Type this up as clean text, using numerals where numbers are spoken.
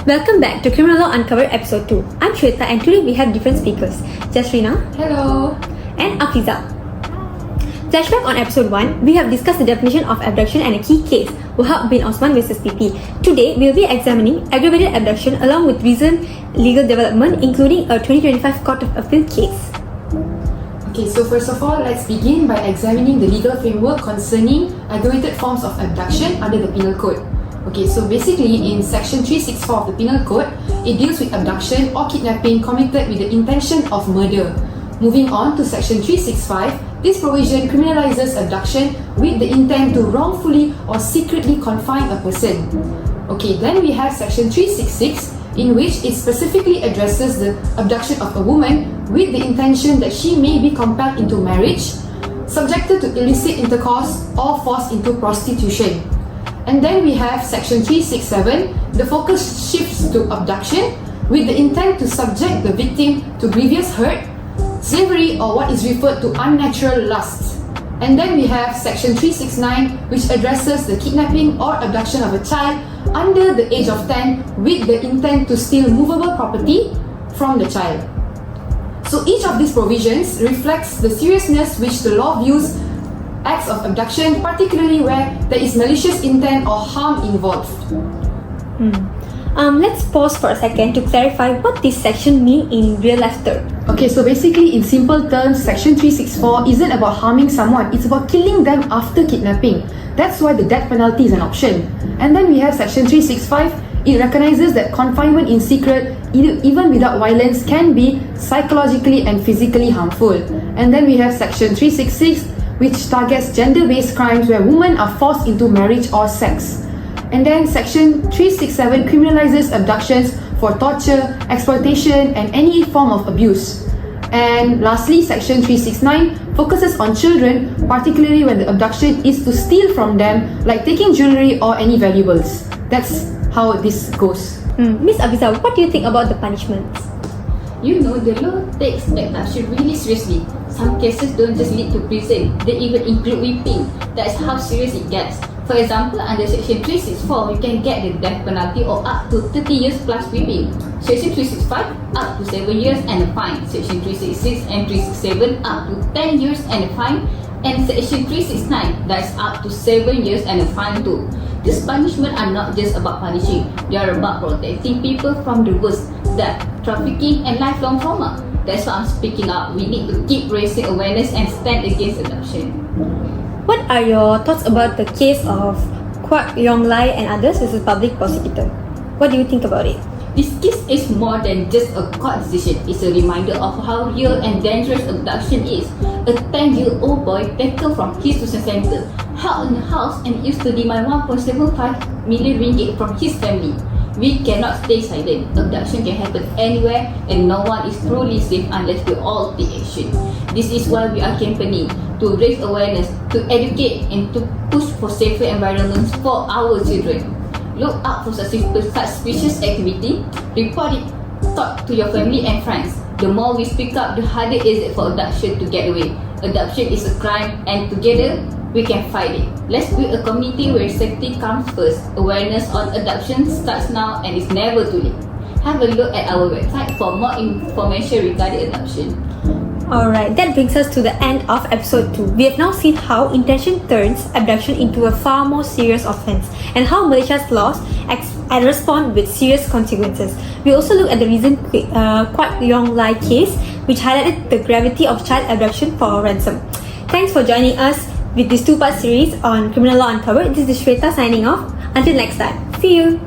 Welcome back to Criminal Law Uncovered Episode 2. I'm SHUWETA and today we have different speakers. JESSRINA. Hello. And AFIZA. Flashback on Episode 1, we have discussed the definition of abduction and a key case, Wahab bin Osman vs. PP. Today, we'll be examining aggravated abduction along with recent legal development including a 2025 Court of Appeal case. Okay, so first of all, let's begin by examining the legal framework concerning aggravated forms of abduction under the Penal Code. Okay, so basically in Section 364 of the Penal Code, it deals with abduction or kidnapping committed with the intention of murder. Moving on to Section 365, this provision criminalizes abduction with the intent to wrongfully or secretly confine a person. Okay, then we have Section 366, in which it specifically addresses the abduction of a woman with the intention that she may be compelled into marriage, subjected to illicit intercourse, or forced into prostitution. And then we have Section 367, the focus shifts to abduction with the intent to subject the victim to grievous hurt, slavery, or what is referred to unnatural lust. And then we have Section 369, which addresses the kidnapping or abduction of a child under the age of 10 with the intent to steal movable property from the child. So each of these provisions reflects the seriousness which the law views acts of abduction, particularly where there is malicious intent or harm involved. Let's pause for a second to clarify what this section means in real life terms. Okay, so basically in simple terms, Section 364 isn't about harming someone, it's about killing them after kidnapping. That's why the death penalty is an option. And then we have Section 365, it recognizes that confinement in secret, even without violence, can be psychologically and physically harmful. And then we have Section 366, which targets gender-based crimes where women are forced into marriage or sex. And then Section 367 criminalizes abductions for torture, exploitation, and any form of abuse. And lastly, Section 369 focuses on children, particularly when the abduction is to steal from them, like taking jewelry or any valuables. That's how this goes. Miss AFIZA, what do you think about the punishments? You know, the law takes abduction really seriously. Some cases don't just lead to prison, they even include whipping. That's how serious it gets. For example, under Section 364, you can get the death penalty or up to 30 years plus whipping. Section 365, up to 7 years and a fine. Section 366 and 367, up to 10 years and a fine. And Section 369, that's up to 7 years and a fine too. These punishments are not just about punishing, they are about protecting people from the worst, death, trafficking, and lifelong trauma. That's why I'm speaking up. We need to keep raising awareness and stand against abduction. What are your thoughts about the case of Kwak Yong Lai and others as a public prosecutor? What do you think about it? This case is more than just a court decision. It's a reminder of how real and dangerous abduction is. A 10-year-old boy taken from his tuition center, held in a house and used to demand 1.75 million ringgit from his family. We cannot stay silent. Abduction can happen anywhere and no one is truly safe unless we all take action. This is why we are campaigning to raise awareness, to educate and to push for safer environments for our children. Look out for suspicious activity, report it, talk to your family and friends. The more we speak up, the harder is it for abduction to get away. Abduction is a crime and together we can fight it. Let's build a community where safety comes first. Awareness on abduction starts now and is never too late. Have a look at our website for more information regarding abduction. Alright, that brings us to the end of Episode 2. We have now seen how intention turns abduction into a far more serious offence and how Malaysia's laws respond with serious consequences. We also look at the recent Kwak Yong Lai case, which highlighted the gravity of child abduction for ransom. Thanks for joining us with this two-part series on Criminal Law Uncovered. This is SHUWETA signing off. Until next time, see you!